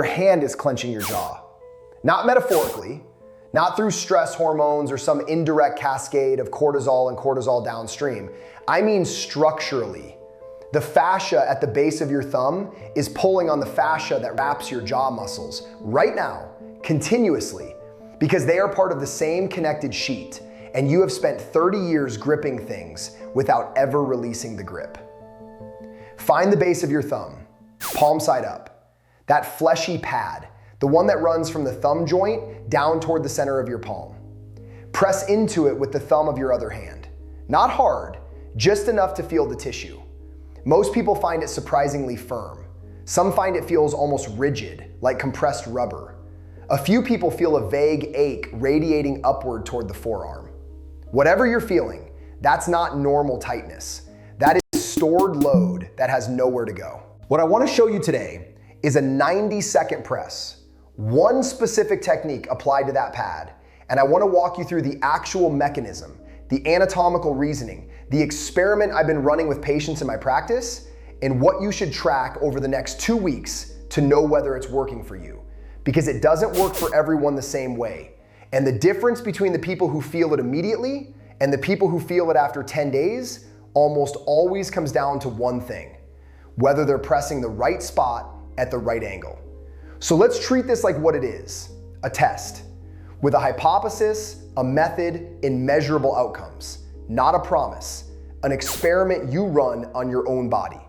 Your hand is clenching your jaw. Not metaphorically, not through stress hormones or some indirect cascade of cortisol and cortisol downstream. I mean structurally. The fascia at the base of your thumb is pulling on the fascia that wraps your jaw muscles right now, continuously, because they are part of the same connected sheet, and you have spent 30 years gripping things without ever releasing the grip. Find the base of your thumb, palm side up, that fleshy pad, the one that runs from the thumb joint down toward the center of your palm. Press into it with the thumb of your other hand. Not hard, just enough to feel the tissue. Most people find it surprisingly firm. Some find it feels almost rigid, like compressed rubber. A few people feel a vague ache radiating upward toward the forearm. Whatever you're feeling, that's not normal tightness. That is stored load that has nowhere to go. What I want to show you today is a 90-second press. One specific technique applied to that pad, and I want to walk you through the actual mechanism, the anatomical reasoning, the experiment I've been running with patients in my practice, and what you should track over the next 2 weeks to know whether it's working for you. Because it doesn't work for everyone the same way. And the difference between the people who feel it immediately and the people who feel it after 10 days almost always comes down to one thing: whether they're pressing the right spot at the right angle. So let's treat this like what it is, a test, with a hypothesis, a method, and measurable outcomes. Not a promise, an experiment you run on your own body.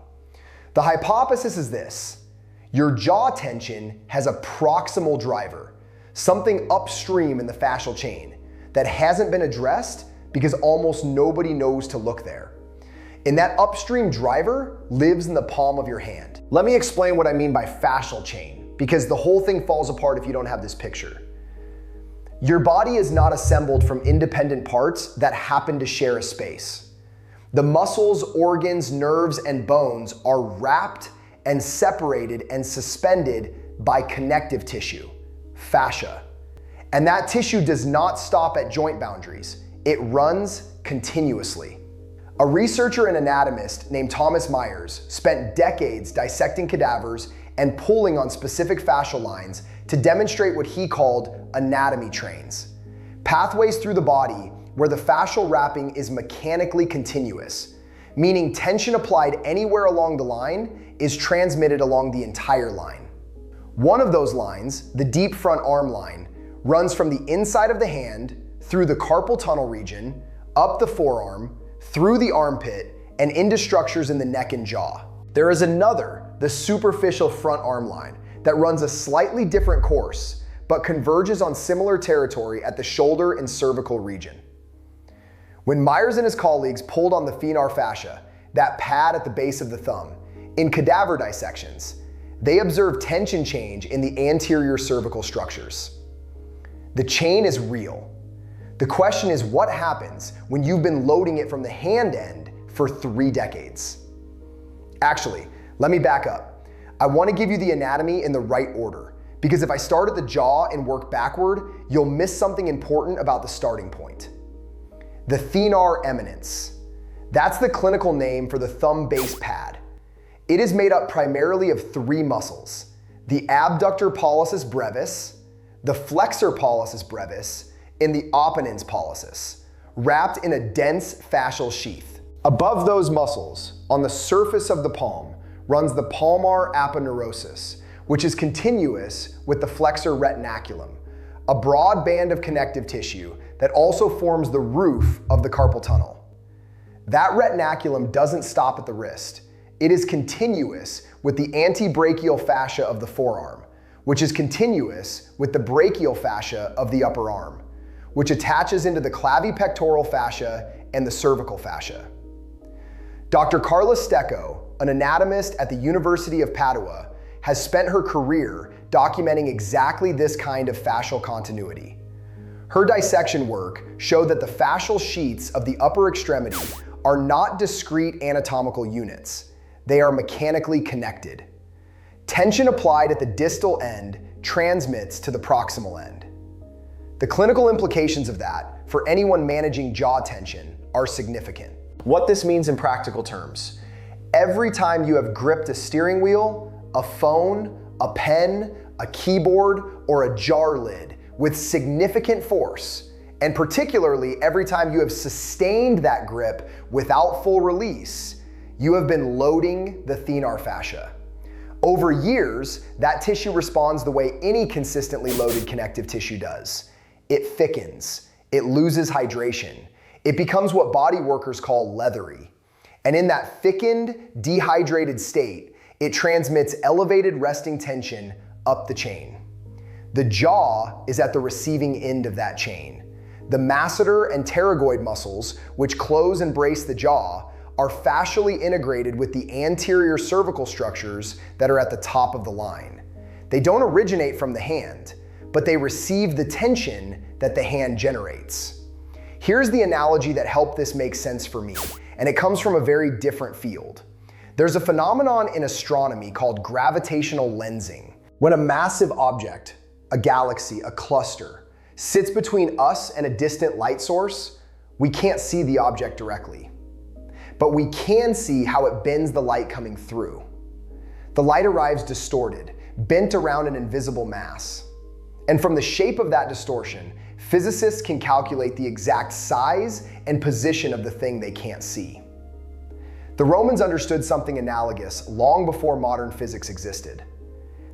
The hypothesis is this: your jaw tension has a proximal driver, something upstream in the fascial chain that hasn't been addressed because almost nobody knows to look there. And that upstream driver lives in the palm of your hand. Let me explain what I mean by fascial chain, because the whole thing falls apart if you don't have this picture. Your body is not assembled from independent parts that happen to share a space. The muscles, organs, nerves, and bones are wrapped and separated and suspended by connective tissue, fascia. And that tissue does not stop at joint boundaries. It runs continuously. A researcher and anatomist named Thomas Myers spent decades dissecting cadavers and pulling on specific fascial lines to demonstrate what he called anatomy trains, pathways through the body where the fascial wrapping is mechanically continuous, meaning tension applied anywhere along the line is transmitted along the entire line. One of those lines, the deep front arm line, runs from the inside of the hand through the carpal tunnel region, up the forearm, through the armpit, and into structures in the neck and jaw. There is another, the superficial front arm line, that runs a slightly different course, but converges on similar territory at the shoulder and cervical region. When Myers and his colleagues pulled on the Thenar fascia, that pad at the base of the thumb, in cadaver dissections, they observed tension change in the anterior cervical structures. The chain is real. The question is, what happens when you've been loading it from the hand end for 3 decades? Actually, let me back up. I want to give you the anatomy in the right order, because if I start at the jaw and work backward, you'll miss something important about the starting point. The Thenar Eminence. That's the clinical name for the thumb base pad. It is made up primarily of 3 muscles: the abductor pollicis brevis, the flexor pollicis brevis, and the opponens pollicis, wrapped in a dense fascial sheath. Above those muscles, on the surface of the palm, runs the palmar aponeurosis, which is continuous with the flexor retinaculum, a broad band of connective tissue that also forms the roof of the carpal tunnel. That retinaculum doesn't stop at the wrist. It is continuous with the antebrachial fascia of the forearm, which is continuous with the brachial fascia of the upper arm, which attaches into the clavipectoral fascia and the cervical fascia. Dr. Carla Stecco, an anatomist at the University of Padua, has spent her career documenting exactly this kind of fascial continuity. Her dissection work showed that the fascial sheaths of the upper extremity are not discrete anatomical units. They are mechanically connected. Tension applied at the distal end transmits to the proximal end. The clinical implications of that for anyone managing jaw tension are significant. What this means in practical terms: every time you have gripped a steering wheel, a phone, a pen, a keyboard, or a jar lid with significant force, and particularly every time you have sustained that grip without full release, you have been loading the thenar fascia. Over years, that tissue responds the way any consistently loaded connective tissue does. It thickens, it loses hydration, it becomes what body workers call leathery. And in that thickened, dehydrated state, it transmits elevated resting tension up the chain. The jaw is at the receiving end of that chain. The masseter and pterygoid muscles, which close and brace the jaw, are fascially integrated with the anterior cervical structures that are at the top of the line. They don't originate from the hand, but they receive the tension that the hand generates. Here's the analogy that helped this make sense for me, and it comes from a very different field. There's a phenomenon in astronomy called gravitational lensing. When a massive object, a galaxy, a cluster, sits between us and a distant light source, we can't see the object directly. But we can see how it bends the light coming through. The light arrives distorted, bent around an invisible mass. And from the shape of that distortion, physicists can calculate the exact size and position of the thing they can't see. The Romans understood something analogous long before modern physics existed.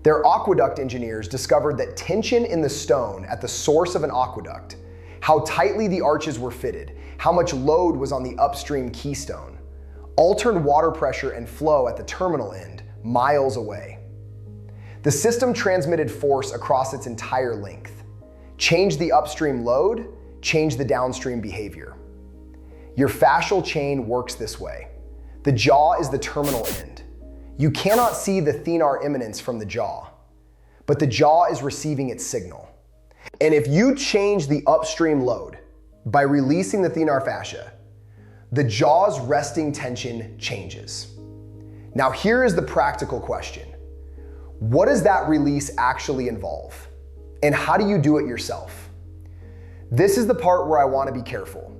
Their aqueduct engineers discovered that tension in the stone at the source of an aqueduct, how tightly the arches were fitted, how much load was on the upstream keystone, altered water pressure and flow at the terminal end, miles away. The system transmitted force across its entire length, changed the upstream load, changed the downstream behavior. Your fascial chain works this way. The jaw is the terminal end. You cannot see the thenar eminence from the jaw, but the jaw is receiving its signal. And if you change the upstream load by releasing the thenar fascia, the jaw's resting tension changes. Now here is the practical question. What does that release actually involve? And how do you do it yourself? This is the part where I want to be careful.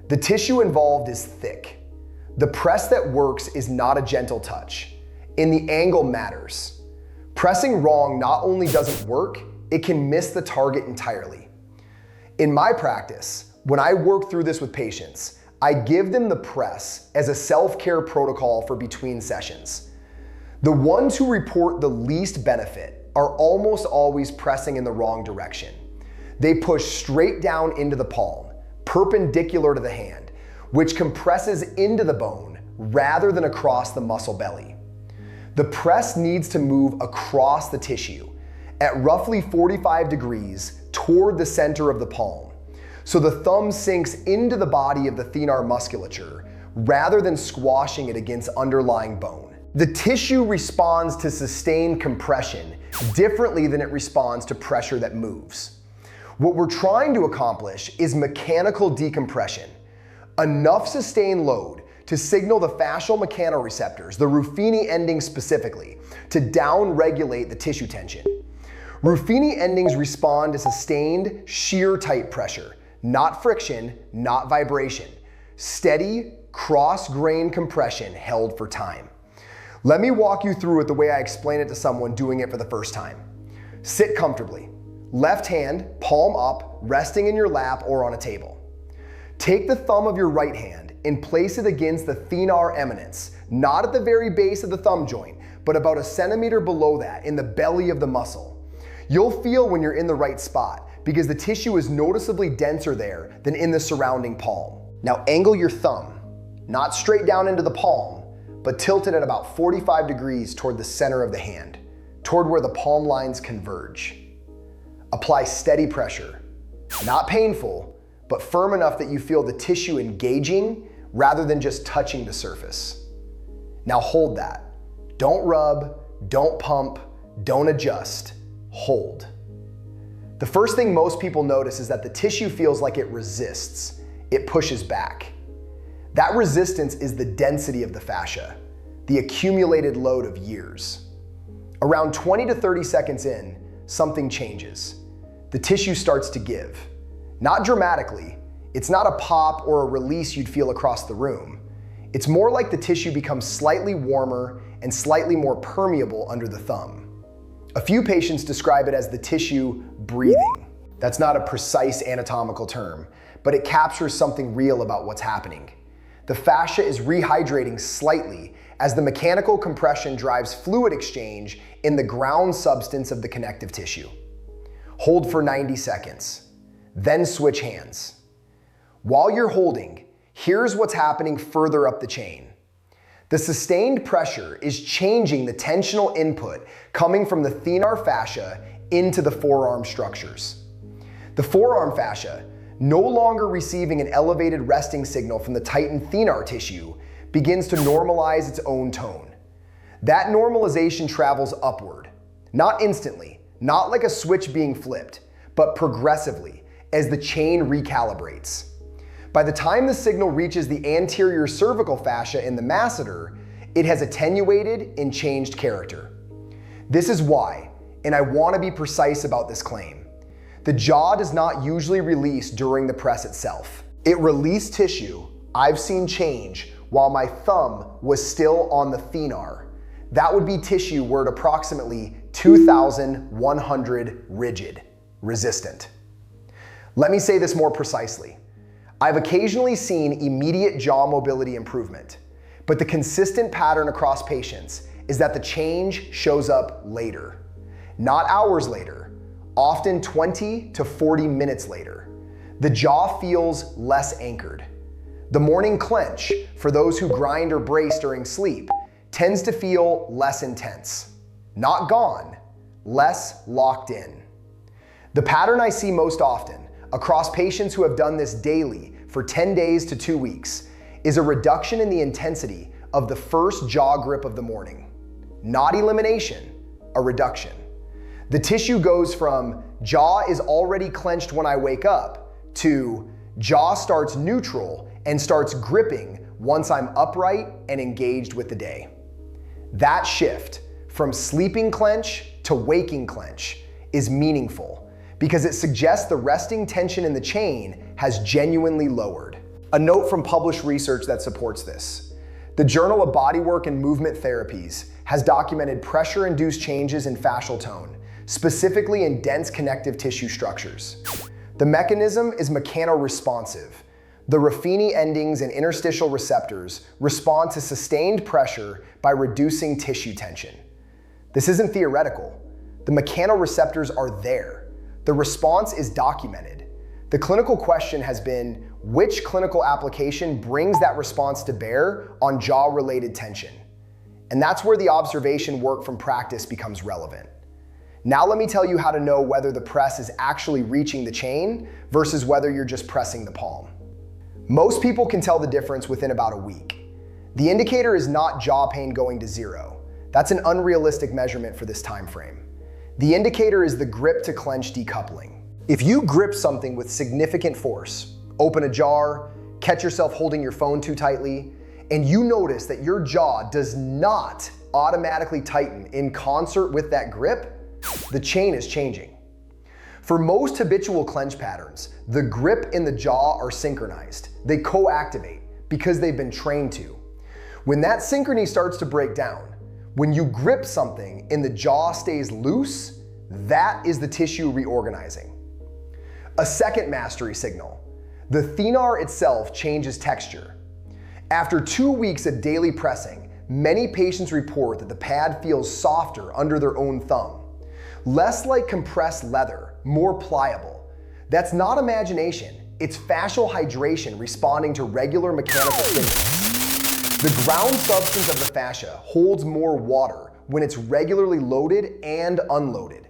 The tissue involved is thick. The press that works is not a gentle touch, and the angle matters. Pressing wrong not only doesn't work, it can miss the target entirely. In my practice, when I work through this with patients, I give them the press as a self-care protocol for between sessions. The ones who report the least benefit are almost always pressing in the wrong direction. They push straight down into the palm, perpendicular to the hand, which compresses into the bone rather than across the muscle belly. The press needs to move across the tissue at roughly 45 degrees toward the center of the palm, so the thumb sinks into the body of the thenar musculature rather than squashing it against underlying bone. The tissue responds to sustained compression differently than it responds to pressure that moves. What we're trying to accomplish is mechanical decompression, enough sustained load to signal the fascial mechanoreceptors, the Ruffini endings specifically, to down-regulate the tissue tension. Ruffini endings respond to sustained shear type pressure, not friction, not vibration. Steady, cross-grain compression held for time. Let me walk you through it the way I explain it to someone doing it for the first time. Sit comfortably. Left hand, palm up, resting in your lap or on a table. Take the thumb of your right hand and place it against the thenar eminence, not at the very base of the thumb joint, but about a centimeter below that in the belly of the muscle. You'll feel when you're in the right spot because the tissue is noticeably denser there than in the surrounding palm. Now angle your thumb, not straight down into the palm, but tilt it at about 45 degrees toward the center of the hand, toward where the palm lines converge. Apply steady pressure, not painful, but firm enough that you feel the tissue engaging rather than just touching the surface. Now hold that. Don't rub, don't pump, don't adjust, hold. The first thing most people notice is that the tissue feels like it resists, it pushes back. That resistance is the density of the fascia, the accumulated load of years. Around 20 to 30 seconds in, something changes. The tissue starts to give. Not dramatically, it's not a pop or a release you'd feel across the room. It's more like the tissue becomes slightly warmer and slightly more permeable under the thumb. A few patients describe it as the tissue breathing. That's not a precise anatomical term, but it captures something real about what's happening. The fascia is rehydrating slightly as the mechanical compression drives fluid exchange in the ground substance of the connective tissue. Hold for 90 seconds, then switch hands. While you're holding, here's what's happening further up the chain. The sustained pressure is changing the tensional input coming from the thenar fascia into the forearm structures. The forearm fascia, no longer receiving an elevated resting signal from the tightened thenar tissue, begins to normalize its own tone. That normalization travels upward, not instantly, not like a switch being flipped, but progressively as the chain recalibrates. By the time the signal reaches the anterior cervical fascia in the masseter, it has attenuated and changed character. This is why, and I want to be precise about this claim, the jaw does not usually release during the press itself. It released tissue I've seen change while my thumb was still on the thenar. That would be tissue where at approximately 2,100 rigid, resistant. Let me say this more precisely. I've occasionally seen immediate jaw mobility improvement, but the consistent pattern across patients is that the change shows up later. Not hours later, often 20 to 40 minutes later. The jaw feels less anchored. The morning clench, for those who grind or brace during sleep, tends to feel less intense. Not gone, less locked in. The pattern I see most often across patients who have done this daily for 10 days to 2 weeks is a reduction in the intensity of the first jaw grip of the morning. Not elimination, a reduction. The tissue goes from jaw is already clenched when I wake up to jaw starts neutral and starts gripping once I'm upright and engaged with the day. That shift from sleeping clench to waking clench is meaningful because it suggests the resting tension in the chain has genuinely lowered. A note from published research that supports this. The Journal of Bodywork and Movement Therapies has documented pressure-induced changes in fascial tone, specifically in dense connective tissue structures. The mechanism is MECHANORESPONSIVE. The Ruffini endings and interstitial receptors respond to sustained pressure by reducing tissue tension. This isn't theoretical. The mechanoreceptors are there. The response is documented. The clinical question has been, which clinical application brings that response to bear on jaw-related tension? And that's where the observation work from practice becomes relevant. Now let me tell you how to know whether the press is actually reaching the chain versus whether you're just pressing the palm. Most people can tell the difference within about a week. The indicator is not jaw pain going to zero. That's an unrealistic measurement for this time frame. The indicator is the grip to clench decoupling. If you grip something with significant force, open a jar, catch yourself holding your phone too tightly, and you notice that your jaw does not automatically tighten in concert with that grip, the chain is changing. For most habitual clench patterns, the grip and the jaw are synchronized. They co-activate because they've been trained to. When that synchrony starts to break down, when you grip something and the jaw stays loose, that is the tissue reorganizing. A second mastery signal. The thenar itself changes texture. After 2 weeks of daily pressing, many patients report that the pad feels softer under their own thumb. Less like compressed leather, more pliable. That's not imagination, it's fascial hydration responding to regular mechanical stimulus. The ground substance of the fascia holds more water when it's regularly loaded and unloaded.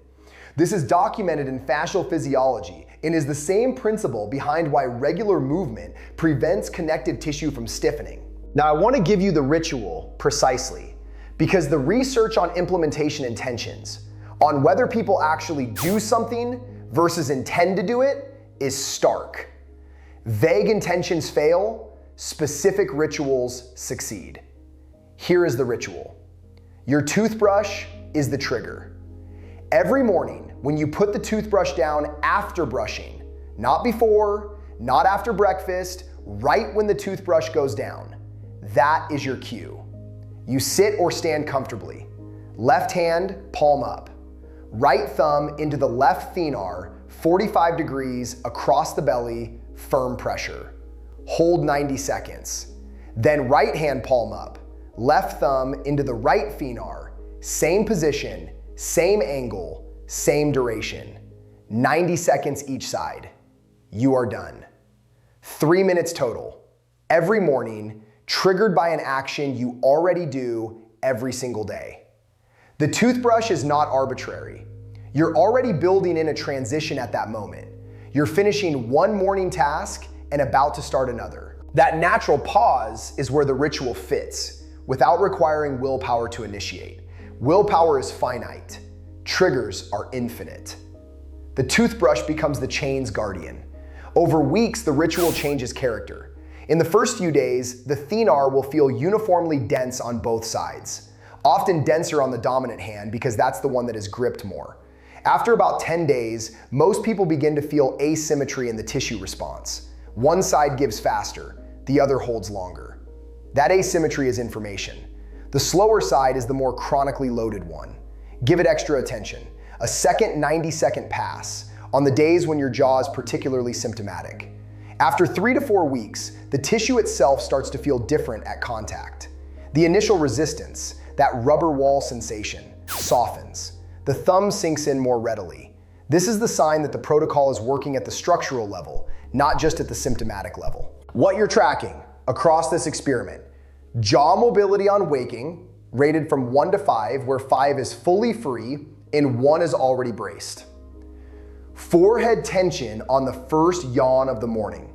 This is documented in fascial physiology and is the same principle behind why regular movement prevents connective tissue from stiffening. Now I want to give you the ritual precisely, because the research on implementation intentions, on whether people actually do something versus intend to do it, is stark. Vague intentions fail, specific rituals succeed. Here is the ritual. Your toothbrush is the trigger. Every morning, when you put the toothbrush down after brushing, not before, not after breakfast, right when the toothbrush goes down, that is your cue. You sit or stand comfortably. Left hand, palm up. right thumb into the left thenar, 45 degrees across the belly, firm pressure. Hold 90 seconds. Then right hand palm up, left thumb into the right thenar, same position, same angle, same duration. 90 seconds each side. You are done. 3 minutes total. Every morning, triggered by an action you already do every single day. The toothbrush is not arbitrary. You're already building in a transition at that moment. You're finishing one morning task and about to start another. That natural pause is where the ritual fits, without requiring willpower to initiate. Willpower is finite. Triggers are infinite. The toothbrush becomes the chain's guardian. Over weeks, the ritual changes character. In the first few days, the thenar will feel uniformly dense on both sides, often denser on the dominant hand because that's the one that is gripped more. After about 10 days, most people begin to feel asymmetry in the tissue response. One side gives faster, the other holds longer. That asymmetry is information. The slower side is the more chronically loaded one. Give it extra attention. A second 90-second pass on the days when your jaw is particularly symptomatic. After 3 to 4 weeks, the tissue itself starts to feel different at contact. The initial resistance, that rubber wall sensation, softens. The thumb sinks in more readily. This is the sign that the protocol is working at the structural level, not just at the symptomatic level. What you're tracking across this experiment: jaw mobility on waking, rated from 1 to 5, where 5 is fully free and 1 is already braced. Forehead tension on the first yawn of the morning.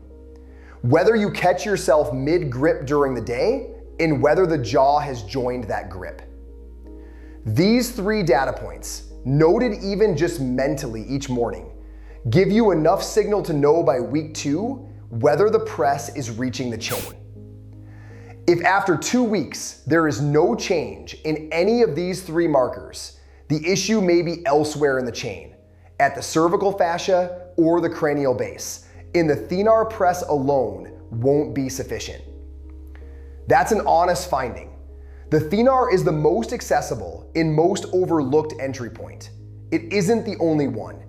Whether you catch yourself mid-grip during the day and whether the jaw has joined that grip. These 3 data points, noted even just mentally each morning, give you enough signal to know by week 2 whether the press is reaching the chain. If after 2 weeks there is no change in any of these 3 markers, the issue may be elsewhere in the chain, at the cervical fascia or the cranial base, and the thenar press alone won't be sufficient. That's an honest finding. The thenar is the most accessible and most overlooked entry point. It isn't the only one,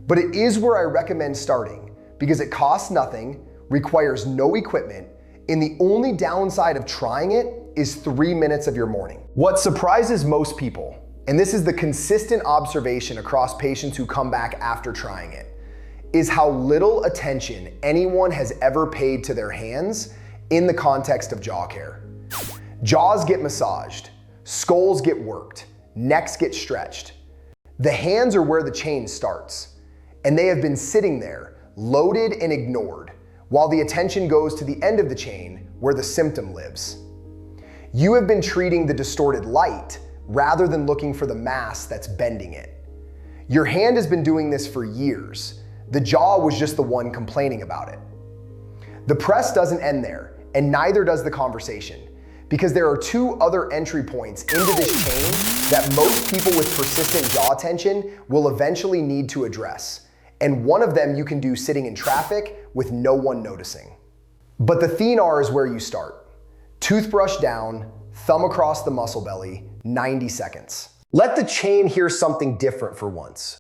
but it is where I recommend starting because it costs nothing, requires no equipment, and the only downside of trying it is 3 minutes of your morning. What surprises most people, and this is the consistent observation across patients who come back after trying it, is how little attention anyone has ever paid to their hands in the context of jaw care. Jaws get massaged, skulls get worked, necks get stretched. The hands are where the chain starts, and they have been sitting there, loaded and ignored, while the attention goes to the end of the chain where the symptom lives. You have been treating the distorted light rather than looking for the mass that's bending it. Your hand has been doing this for years. The jaw was just the one complaining about it. The press doesn't end there, and neither does the conversation, because there are 2 other entry points into this chain that most people with persistent jaw tension will eventually need to address. And one of them you can do sitting in traffic with no one noticing. But the thenar is where you start. Toothbrush down, thumb across the muscle belly, 90 seconds. Let the chain hear something different for once.